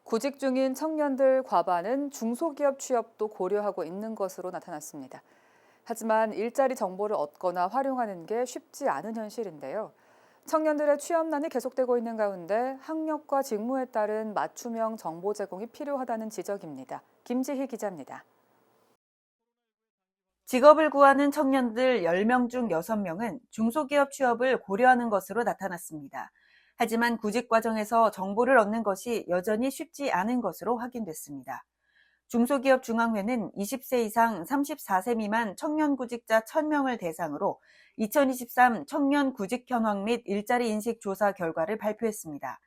구직 중인 청년들 과반은 중소기업 취업도 고려하고 있는 것으로 나타났습니다. 하지만 일자리 정보를 얻거나 활용하는 게 쉽지 않은 현실인데요. 청년들의 취업난이 계속되고 있는 가운데 학력과 직무에 따른 맞춤형 정보 제공이 필요하다는 지적입니다. 김지희 기자입니다. 직업을 구하는 청년들 10명 중 6명은 중소기업 취업을 고려하는 것으로 나타났습니다. 하지만 구직 과정에서 정보를 얻는 것이 여전히 쉽지 않은 것으로 확인됐습니다. 중소기업 중앙회는 20세 이상 34세 미만 청년 구직자 1000명을 대상으로 2023 청년 구직 현황 및 일자리 인식 조사 결과를 발표했습니다.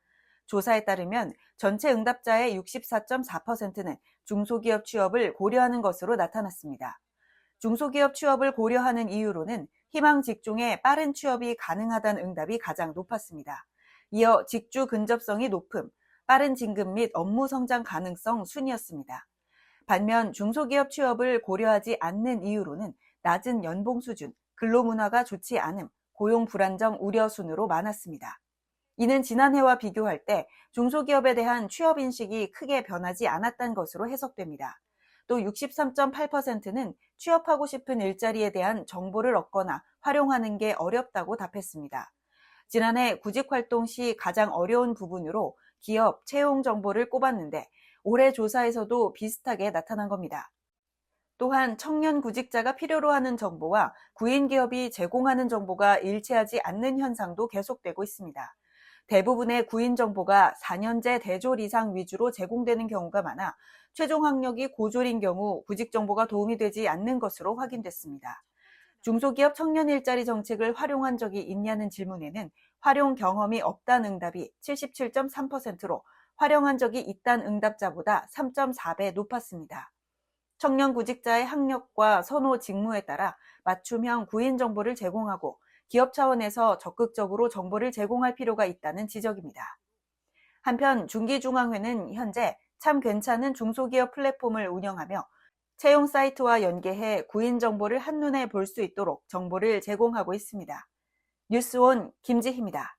조사에 따르면 전체 응답자의 64.4%는 중소기업 취업을 고려하는 것으로 나타났습니다. 중소기업 취업을 고려하는 이유로는 희망 직종에 빠른 취업이 가능하다는 응답이 가장 높았습니다. 이어 직주 근접성이 높음, 빠른 진급 및 업무 성장 가능성 순이었습니다. 반면 중소기업 취업을 고려하지 않는 이유로는 낮은 연봉 수준, 근로 문화가 좋지 않음, 고용 불안정 우려 순으로 많았습니다. 이는 지난해와 비교할 때 중소기업에 대한 취업 인식이 크게 변하지 않았다는 것으로 해석됩니다. 또 63.8%는 취업하고 싶은 일자리에 대한 정보를 얻거나 활용하는 게 어렵다고 답했습니다. 지난해 구직 활동 시 가장 어려운 부분으로 기업 채용 정보를 꼽았는데 올해 조사에서도 비슷하게 나타난 겁니다. 또한 청년 구직자가 필요로 하는 정보와 구인 기업이 제공하는 정보가 일치하지 않는 현상도 계속되고 있습니다. 대부분의 구인 정보가 4년제 대졸 이상 위주로 제공되는 경우가 많아 최종 학력이 고졸인 경우 구직 정보가 도움이 되지 않는 것으로 확인됐습니다. 중소기업 청년 일자리 정책을 활용한 적이 있냐는 질문에는 활용 경험이 없다는 응답이 77.3%로 활용한 적이 있다는 응답자보다 3.4배 높았습니다. 청년 구직자의 학력과 선호 직무에 따라 맞춤형 구인 정보를 제공하고 기업 차원에서 적극적으로 정보를 제공할 필요가 있다는 지적입니다. 한편 중기중앙회는 현재 참 괜찮은 중소기업 플랫폼을 운영하며 채용 사이트와 연계해 구인 정보를 한눈에 볼 수 있도록 정보를 제공하고 있습니다. 뉴스온 김지희입니다.